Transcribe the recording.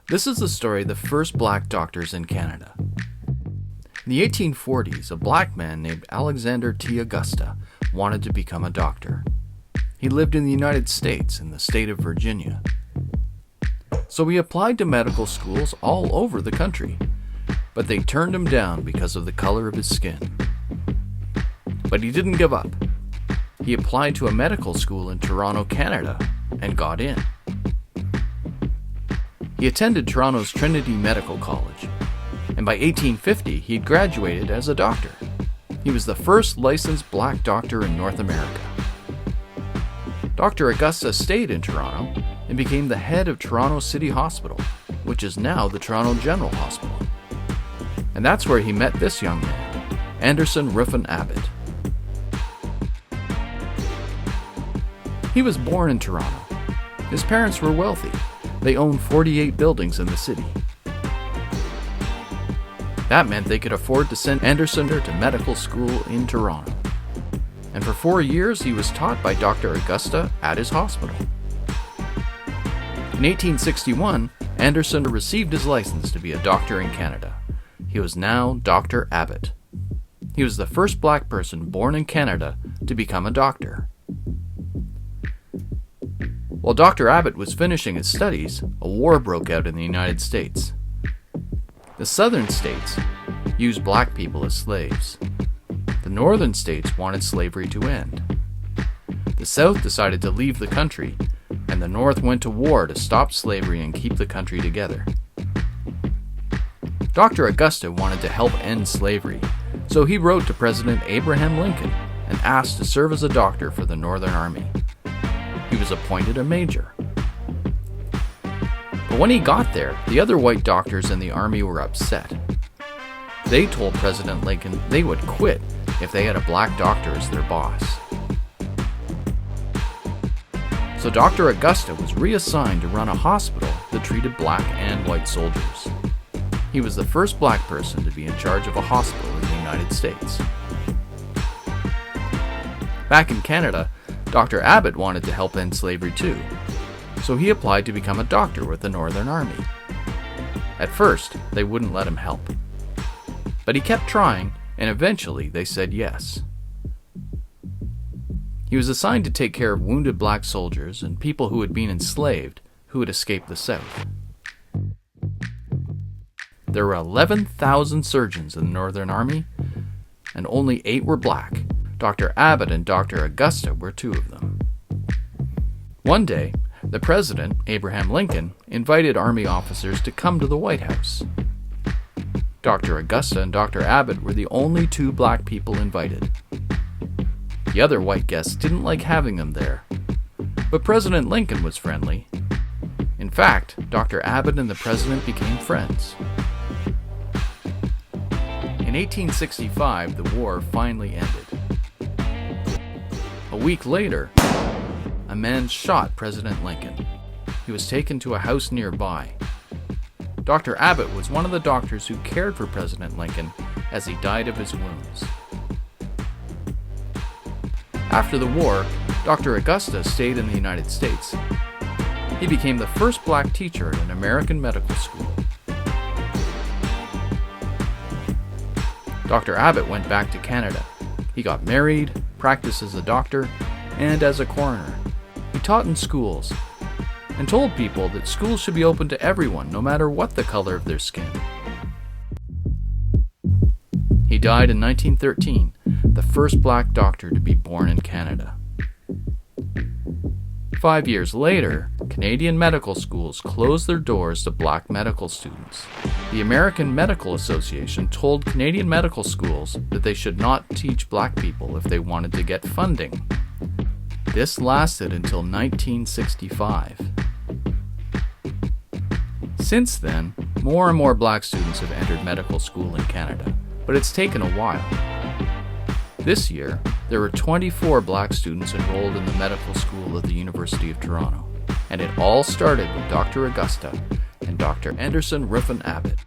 This is the story of the first black doctors in Canada. In the 1840s, a black man named Alexander T. Augusta wanted to become a doctor. He lived in the United States, in the state of Virginia. So he applied to medical schools all over the country, but they turned him down because of the color of his skin. But he didn't give up. He applied to a medical school in Toronto, Canada, and got in. He attended Toronto's Trinity Medical College, and by 1850 he had graduated as a doctor. He was the first licensed black doctor in North America. Dr. Augusta stayed in Toronto and became the head of Toronto City Hospital, which is now the Toronto General Hospital. And that's where he met this young man, Anderson Ruffin Abbott. He was born in Toronto. His parents were wealthy. They owned 48 buildings in the city. That meant they could afford to send Anderson to medical school in Toronto. And for 4 years he was taught by Dr. Augusta at his hospital. In 1861, Anderson received his license to be a doctor in Canada. He was now Dr. Abbott. He was the first black person born in Canada to become a doctor. While Dr. Abbott was finishing his studies, a war broke out in the United States. The southern states used black people as slaves. The northern states wanted slavery to end. The South decided to leave the country, and the North went to war to stop slavery and keep the country together. Dr. Augusta wanted to help end slavery, so he wrote to President Abraham Lincoln and asked to serve as a doctor for the Northern Army. He was appointed a major. But when he got there, the other white doctors in the army were upset. They told President Lincoln they would quit if they had a black doctor as their boss. So Dr. Augusta was reassigned to run a hospital that treated black and white soldiers. He was the first black person to be in charge of a hospital in the United States. Back in Canada, Dr. Abbott wanted to help end slavery too, so he applied to become a doctor with the Northern Army. At first, they wouldn't let him help. But he kept trying, and eventually they said yes. He was assigned to take care of wounded black soldiers and people who had been enslaved who had escaped the South. There were 11,000 surgeons in the Northern Army, and only 8 were black. Dr. Abbott and Dr. Augusta were 2 of them. One day, the president, Abraham Lincoln, invited Army officers to come to the White House. Dr. Augusta and Dr. Abbott were the only 2 black people invited. The other white guests didn't like having them there, but President Lincoln was friendly. In fact, Dr. Abbott and the president became friends. In 1865, the war finally ended. A week later, a man shot President Lincoln. He was taken to a house nearby. Dr. Abbott was one of the doctors who cared for President Lincoln as he died of his wounds. After the war, Dr. Augusta stayed in the United States. He became the first black teacher at an American medical school. Dr. Abbott went back to Canada. He got married, practiced as a doctor, and as a coroner. He taught in schools and told people that schools should be open to everyone, no matter what the color of their skin. He died in 1913, the first black doctor to be born in Canada. 5 years later, Canadian medical schools closed their doors to black medical students. The American Medical Association told Canadian medical schools that they should not teach black people if they wanted to get funding. This lasted until 1965. Since then, more and more black students have entered medical school in Canada, but it's taken a while. This year, there were 24 black students enrolled in the medical school at the University of Toronto, and it all started with Dr. Augusta and Dr. Anderson Ruffin Abbott.